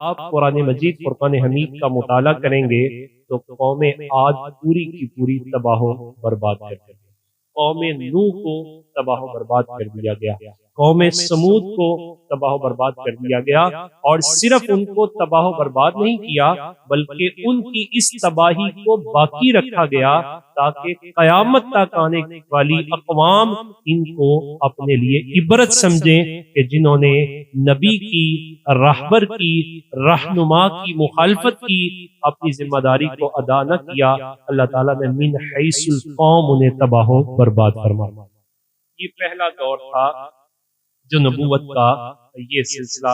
آپ قرآن مجید فرقان حمید کا مطالعہ کریں گے تو قوم عاد پوری کی پوری تباہ و برباد کر دی، قوم نوح کو تباہ و برباد کر دیا گیا، قوم سمود کو تباہ و برباد کر دیا گیا، اور صرف ان کو تباہ و برباد نہیں کیا بلکہ ان کی اس تباہی کو باقی رکھا گیا تاکہ قیامت تک آنے والی اقوام ان کو اپنے لیے عبرت سمجھیں کہ جنہوں نے نبی کی، راہبر کی، رہنما کی مخالفت کی، اپنی ذمہ داری کو ادا نہ کیا، اللہ تعالیٰ نے من حیث القوم انہیں تباہ و برباد فرمایا۔ یہ پہلا دور تھا جو نبوت کا یہ سلسلہ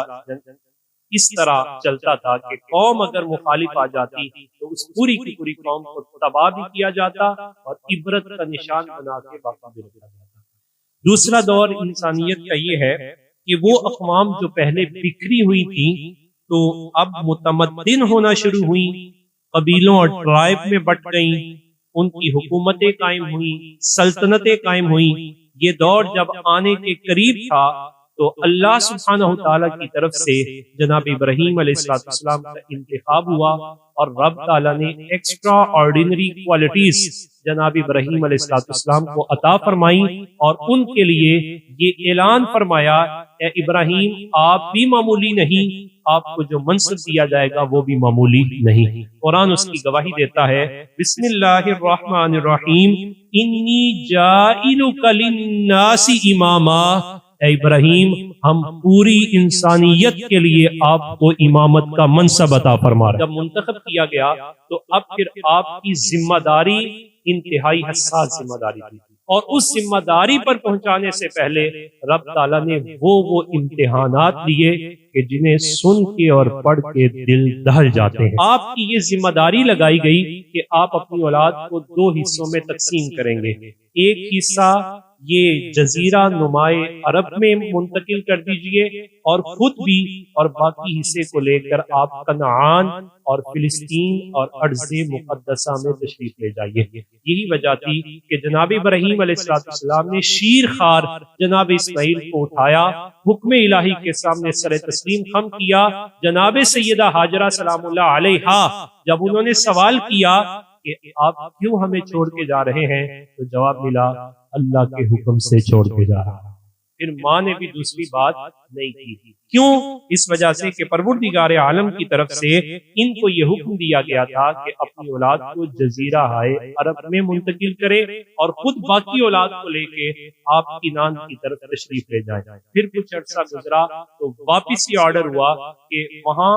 اس طرح چلتا تھا کہ قوم اگر مخالف آ جاتی تو اس پوری کی پوری قوم کو تباہ بھی کیا جاتا اور عبرت کا نشان بنا کے باقی بھی رکھا جاتا۔ دوسرا دور انسانیت کا یہ ہے کہ وہ اقوام جو پہلے بکھری ہوئی تھی تو اب متمدن ہونا شروع ہوئی، قبیلوں اور ٹرائب میں بٹ گئیں، ان کی حکومتیں قائم ہوئیں، سلطنتیں قائم ہوئیں۔ یہ دور جب آنے کے قریب تھا تو اللہ سبحانہ وتعالی کی طرف سے جناب ابراہیم علیہ السلام کا انتخاب ہوا، اور رب تعالیٰ نے ایکسٹرا آرڈینری کوالٹیز جناب ابراہیم علیہ السلام کو عطا فرمائی، اور ان کے لیے یہ اعلان فرمایا اے ابراہیم آپ بھی معمولی نہیں، آپ کو جو منصب دیا جائے گا وہ بھی معمولی نہیں۔ قرآن اس کی گواہی دیتا ہے، بسم اللہ الرحمن الرحیم، انی جاعلک للناس اماما، اے ابراہیم ہم پوری انسانیت کے لیے آپ کو امامت کا منصب عطا فرما رہے ہیں۔ جب منتخب کیا گیا تو اب پھر آپ کی ذمہ داری انتہائی حساس ذمہ داری تھی، اور اس ذمہ داری پر پہنچانے سے پہلے رب تعالیٰ نے وہ امتحانات لیے کہ جنہیں سن کے اور پڑھ کے دل دہل جاتے ہیں۔ آپ کی یہ ذمہ داری لگائی گئی کہ آپ اپنی اولاد کو دو حصوں میں تقسیم کریں گے، ایک حصہ یہ جزیرہ نمائے عرب میں منتقل کر دیجئے، اور خود بھی اور باقی حصے کو لے کر آپ کنعان اور فلسطین اور ارض مقدسہ میں تشریف لے جائیے۔ یہی وجہ تھی کہ جناب ابراہیم علیہ السلام نے شیر خوار جناب اسماعیل کو اٹھایا، حکم الہی کے سامنے سر تسلیم خم کیا۔ جناب سیدہ ہاجرہ سلام اللہ علیہا جب انہوں نے سوال کیا کہ آپ کیوں ہمیں چھوڑ کے جا رہے ہیں، تو جواب ملا اللہ کے حکم سے چھوڑ کے جا رہا۔ پھر ماں نے بھی دوسری بات نہیں کی، کیوں؟ اس وجہ سے کہ پروردگار عالم کی طرف سے ان کو یہ حکم دیا گیا تھا کہ اپنی اولاد کو جزیرہ عرب میں منتقل کرے اور خود باقی اولاد کو لے کے آپ کنعان کی طرف تشریف لے جائیں۔ پھر کچھ عرصہ گزرا تو واپس یہ آرڈر ہوا کہ وہاں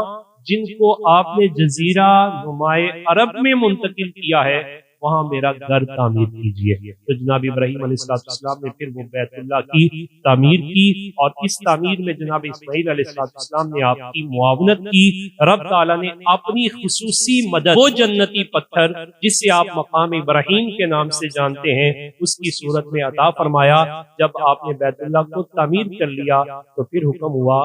جن کو آپ نے جزیرہ نمائے عرب میں منتقل کیا ہے وہاں میرا گھر تعمیر کیجیے۔ تو جناب ابراہیم علیہ السلام نے پھر وہ بیت اللہ کی تعمیر کی، اور اس تعمیر میں جناب اسماعیل علیہ السلام نے آپ کی معاونت کی۔ رب تعالیٰ نے اپنی خصوصی مدد، وہ جنتی پتھر جسے آپ مقام ابراہیم کے نام سے جانتے ہیں، اس کی صورت میں عطا فرمایا۔ جب آپ نے بیت اللہ کو تعمیر کر لیا تو پھر حکم ہوا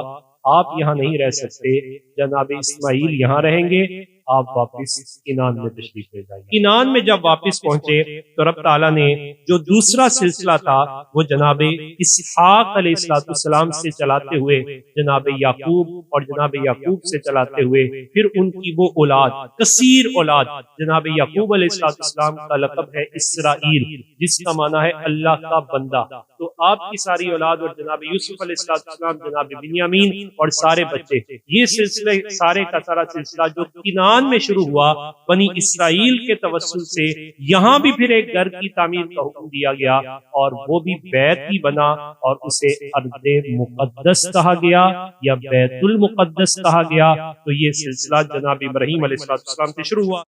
آپ یہاں نہیں رہ سکتے، جناب اسماعیل یہاں رہیں گے، آپ واپس کنعان میں تشریف لے جائیں۔ کنعان میں جب واپس پہنچے تو رب تعالیٰ نے جو دوسرا سلسلہ تھا وہ جناب اسحاق علیہ السلام سے چلاتے ہوئے جناب یعقوب اور جناب یعقوب سے چلاتے ہوئے پھر ان کی وہ اولاد، کثیر اولاد، جناب یعقوب علیہ السلام کا لقب ہے اسرائیل، جس کا معنی ہے اللہ کا بندہ۔ تو آپ کی ساری اولاد اور جناب یوسف علیہ السلام، جناب بنیامین اور سارے بچے، یہ سلسلے سارے کا سارا سلسلہ جو کنعان میں شروع ہوا بنی اسرائیل کے توسل سے، یہاں بھی پھر ایک گھر کی تعمیر کا حکم دیا گیا، اور وہ بھی بیت ہی بنا، اور اسے ارض مقدس کہا گیا یا بیت المقدس کہا گیا۔ تو یہ سلسلہ جناب ابراہیم علیہ السلام سے شروع ہوا۔